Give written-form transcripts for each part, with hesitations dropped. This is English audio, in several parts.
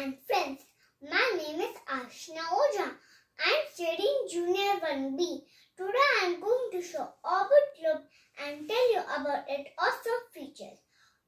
and friends. My name is Ashna Oja. I am studying Junior 1B. Today I am going to show Orbit Globe and tell you about its awesome features.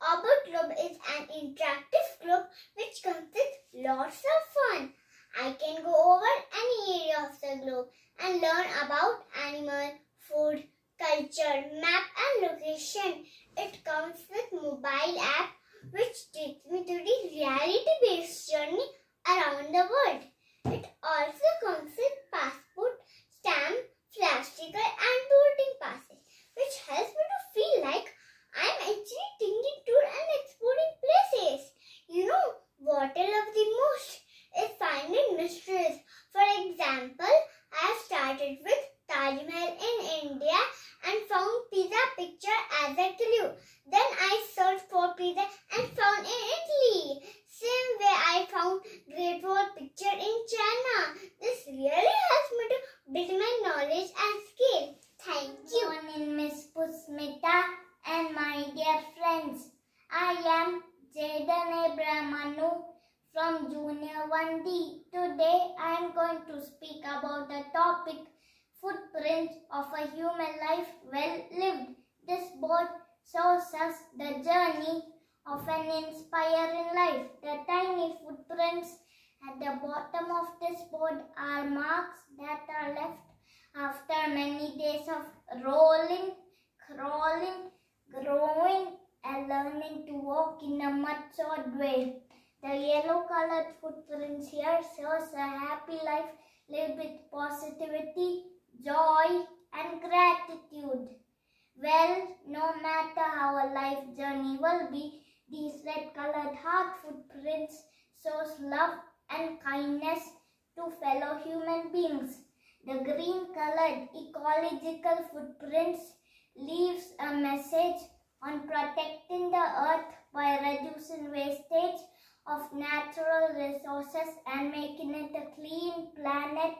Orbit Globe is an interactive globe which comes with lots of fun. I can go over any area of the globe and learn about animal, food, culture, map and location. It comes with mobile app which takes me to the reality-based journey around the world. It also comes with passport, stamp, flash sticker and boarding passes, which helps me to feel like I am actually taking tour and exploring places. You know what I love the most is finding mysteries. For example, I have started with Taj Mahal in India and found pizza picture as a clue. Then I searched for pizza and found in Italy. Same way I found Great Wall picture in China. This really helps me to build my knowledge and skill. Thank you. Good morning, Miss Pusmita and my dear friends. I am Jayden Abrahmanu from Junior 1D. Today I am going to speak about the topic Footprints of a Human Life Well Lived. This board shows us the journey of an inspiring life. The tiny footprints at the bottom of this board are marks that are left after many days of rolling, crawling, growing and learning to walk in a mud-shod way. The yellow-colored footprints here shows a happy life lived with positivity, joy and gratitude. Well, no matter how a life journey will be, these red-colored heart footprints shows love and kindness to fellow human beings. The green-colored ecological footprints leaves a message on protecting the earth by reducing wastage of natural resources and making it a clean planet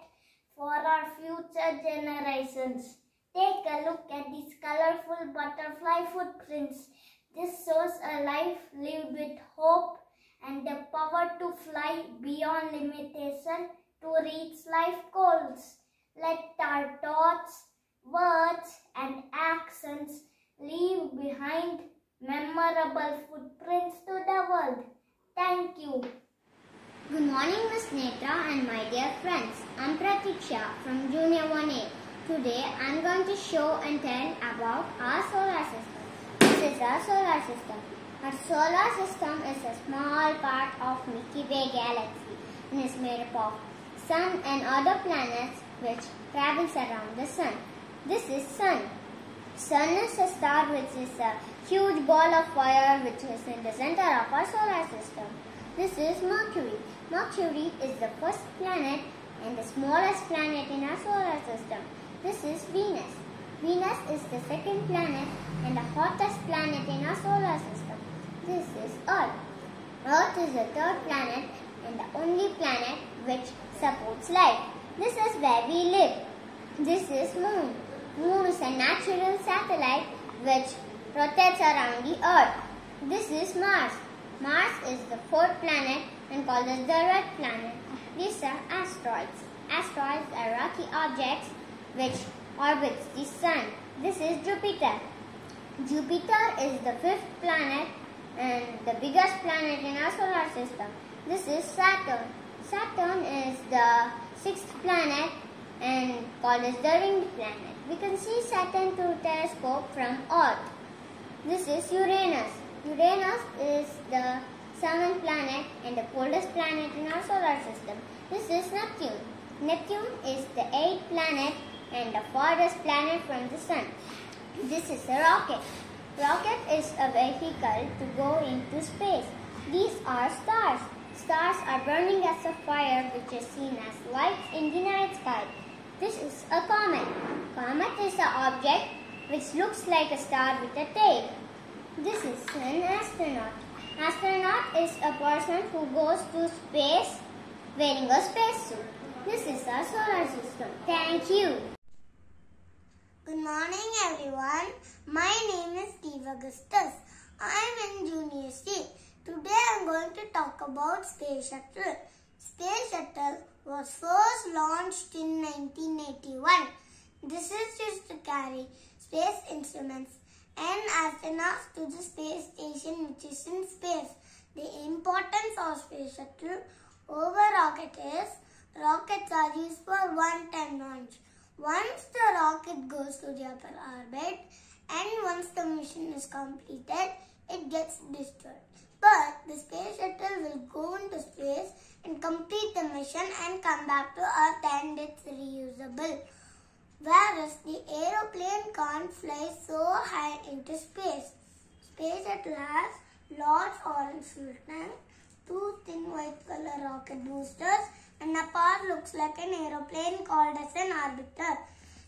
for our future generations. Take a look at these colorful butterfly footprints. This shows a life lived with hope and the power to fly beyond limitation to reach life goals. Let our thoughts, words and actions leave behind memorable footprints to the world. Thank you. Good morning, Miss Netra and my dear friends. I am Pratiksha from Junior 1A. Today I am going to show and tell about our solar system. This is our solar system. Our solar system is a small part of Milky Way galaxy and is made up of Sun and other planets which travels around the Sun. This is Sun. Sun is a star which is a huge ball of fire which is in the center of our solar system. This is Mercury. Mercury is the first planet and the smallest planet in our solar system. This is Venus. Venus is the second planet and the hottest planet in our solar system. This is Earth. Earth is the third planet and the only planet which supports life. This is where we live. This is Moon. Moon is a natural satellite which rotates around the Earth. This is Mars. Mars is the fourth planet and called as the red planet. These are asteroids. Asteroids are rocky objects which orbits the Sun. This is Jupiter. Jupiter is the fifth planet and the biggest planet in our solar system. This is Saturn. Saturn is the sixth planet and called as the ringed planet. We can see Saturn through telescope from Earth. This is Uranus. Uranus is the seventh planet and the coldest planet in our solar system. This is Neptune. Neptune is the eighth planet and the farthest planet from the Sun. This is a rocket. Rocket is a vehicle to go into space. These are stars. Stars are burning as a fire which is seen as lights in the night sky. This is a comet. Comet is an object which looks like a star with a tail. This is an astronaut. Astronaut is a person who goes to space wearing a spacesuit. This is our solar system. Thank you. Good morning everyone. My name is Steve Augustus. I am in Junior C. Today I am going to talk about Space Shuttle. Space Shuttle was first launched in 1981. This is used to carry space instruments and astronauts to the space station which is in space. The importance of Space Shuttle over rocket is rockets are used for one-time launch. Once the rocket goes to the upper orbit and once the mission is completed, it gets destroyed. But the Space Shuttle will go into space and complete the mission and come back to Earth, and it's reusable. Whereas the aeroplane can't fly so high into space. Space Shuttle has large orange fuel tank, two thin white color rocket boosters, and a part looks like an aeroplane called as an orbiter.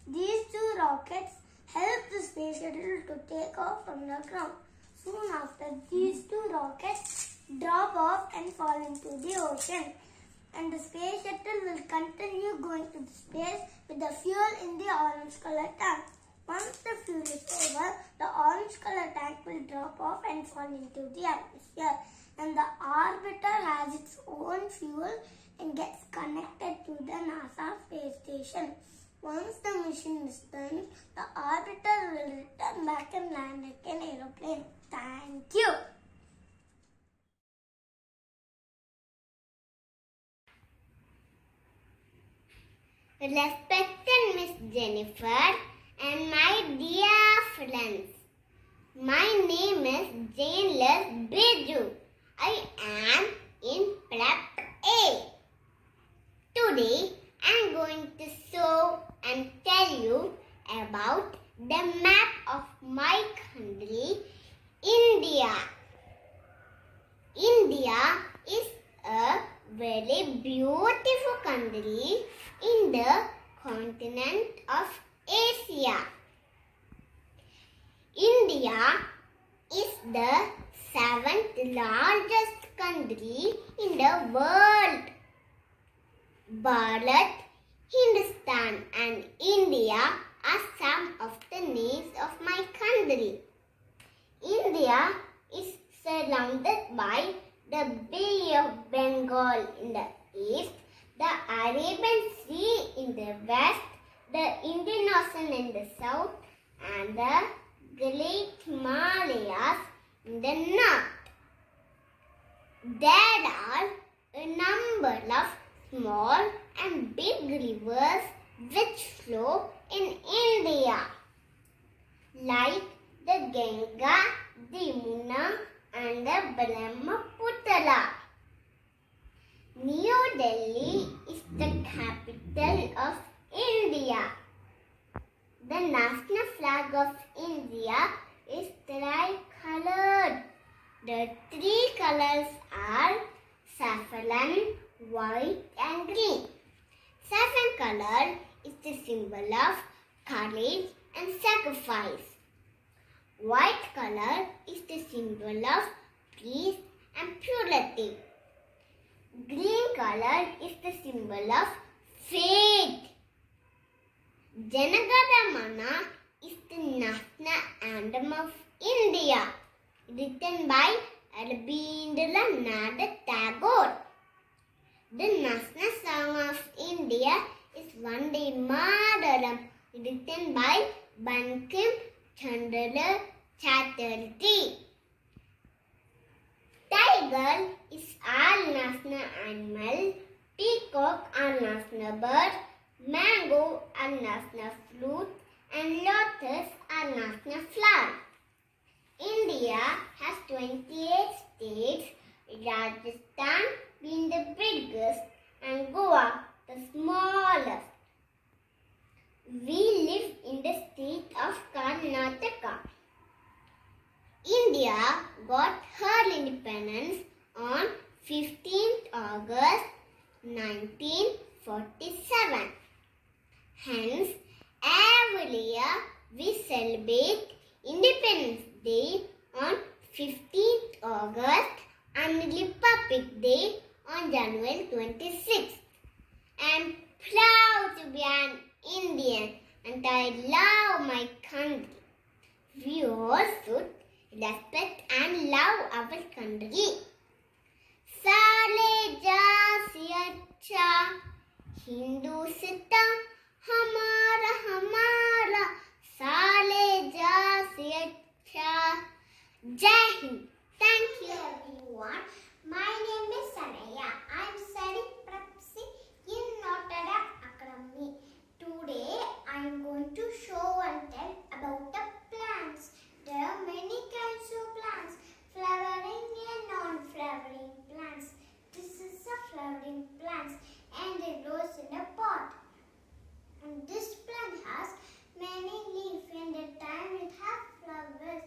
These two rockets help the Space Shuttle to take off from the ground. Soon after, these two rockets drop off and fall into the ocean. And the Space Shuttle will continue going to the space with the fuel in the orange color tank. Once the fuel is over, the orange color tank will drop off and fall into the atmosphere. And the orbiter has its own fuel and gets connected to the NASA space station. Once the mission is done, the orbiter will return back and land like an aeroplane. Thank you. Respected Miss Jennifer and my dear friends, my name is Janeless Biju. I am in Prep A. Today I am going to show and tell you about the map of my country, India. India is a very beautiful country in the continent of Asia. India is the 7th largest country in the world. Bharat, Hindustan and India are some of the names of my country. India is surrounded by the Bay of Bengal in the east, the Arabian Sea in the west, the Indian Ocean in the south, and the Great Himalayas in the north. There are a number of small and big rivers which flow in India, like the Ganga, the Yamuna, and the Brahmaputra. New Delhi is the capital of India. The national flag of India is tri-colored. The three colors are saffron, white and green. Saffron color is the symbol of courage and sacrifice. White color is the symbol of peace and purity. Green color is the symbol of faith. Janagadamana is the national anthem of India, written by Rabindranath Tagore. The national song of India is Vande Mataram, written by Bankim Chandra Chatterjee. Tiger is our national animal, peacock our national bird, mango our national fruit, and lotus our national flower. India has 28 states, Rajasthan being the biggest and Goa the smallest. We live in the state of Karnataka. India got her independence on 15th August 1947. Hence, every year we celebrate Independence Day on 15th August and Republic Day on January 26th. I am proud to be an Indian and I love my country. We all should respect and love our country. साले जा से अच्छा हिंदुस्तान हमारा हमारा, साले जा से अच्छा। जय Hind. Thank you everyone. My name is Sanaya. I am studying Prepsi in Notre Dame Academy. Today I am going to show and tell about the plants. There are many kinds of plants, flowering and non-flowering plants. This is a flowering plant and it grows in a pot. And this plant has many leaves, and the time it has flowers.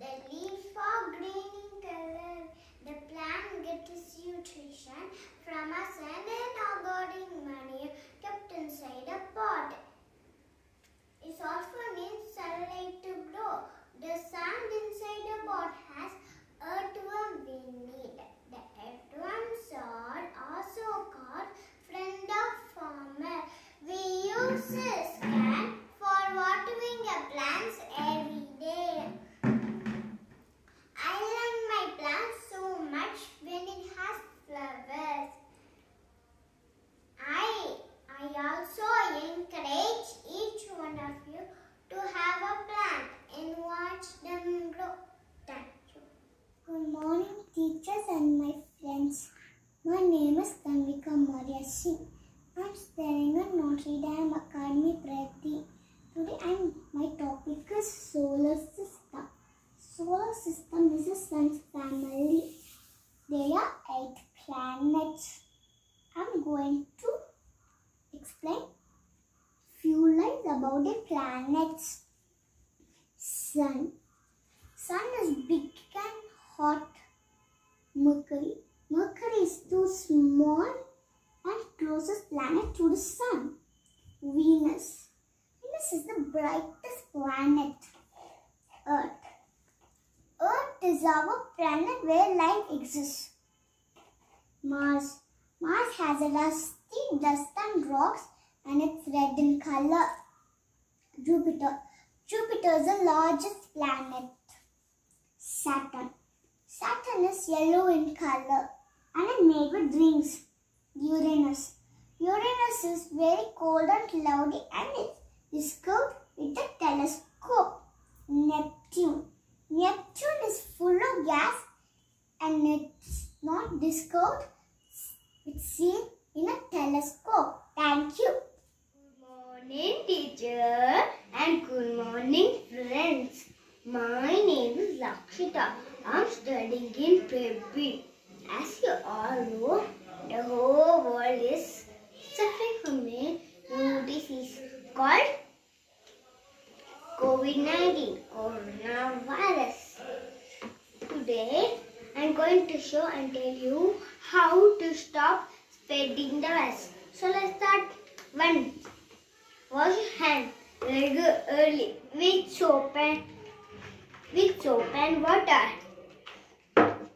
The leaves are green in color. The plant gets its nutrition from a sand and organic manure kept inside a pot. It also needs sunlight to grow. The sand inside the pot has earthworm we need. The earthworms are also called friend of farmer. We use this can for watering the plants every day. I like my plants so much when it has flowers. I also encourage each one of you to have a plant and watch them grow. Thank you. Good morning, teachers and my friends. My name is Tanvika Maria Singh. I am studying at Notre Dame Academy, Prati. Today my topic is solar system. Solar system is a sun's family. There are 8 planets. I am going to explain few lines about the planets. Sun. Sun is big and hot. Mercury. Mercury is too small and closest planet to the sun. Venus. Venus is the brightest planet. Earth. Earth is our planet where life exists. Mars. Mars has a dusty dust and rocks and it's red in color. Jupiter. Jupiter is the largest planet. Saturn. Saturn is yellow in color and is made with rings. Uranus. Uranus is very cold and cloudy and it's discovered with a telescope. Neptune. Neptune is full of gas and it's not discovered. It's seen in a telescope. Thank you. Good morning, teacher, and good morning, friends. My name is Lakshita. I am studying in Prep. As you all know, the whole world is suffering from a new disease called COVID-19, coronavirus. Today, I am going to show and tell you how to stop spreading the virus. So let's start. 1. Wash your hands regularly with soap and water.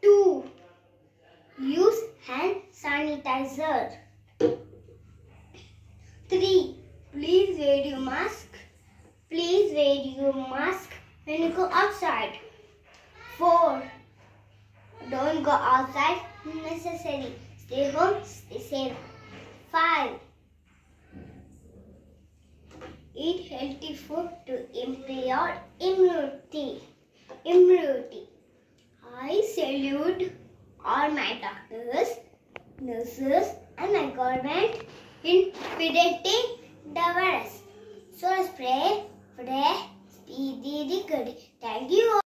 2. Use hand sanitizer. 3. Please wear your mask. Please wear your mask when you go outside. 4. Don't go outside unnecessarily. Stay home, stay safe. 5. Eat healthy food to improve your immunity. I salute all my doctors, nurses and my government in preventing the virus. So let's pray for the speedy recovery. Thank you.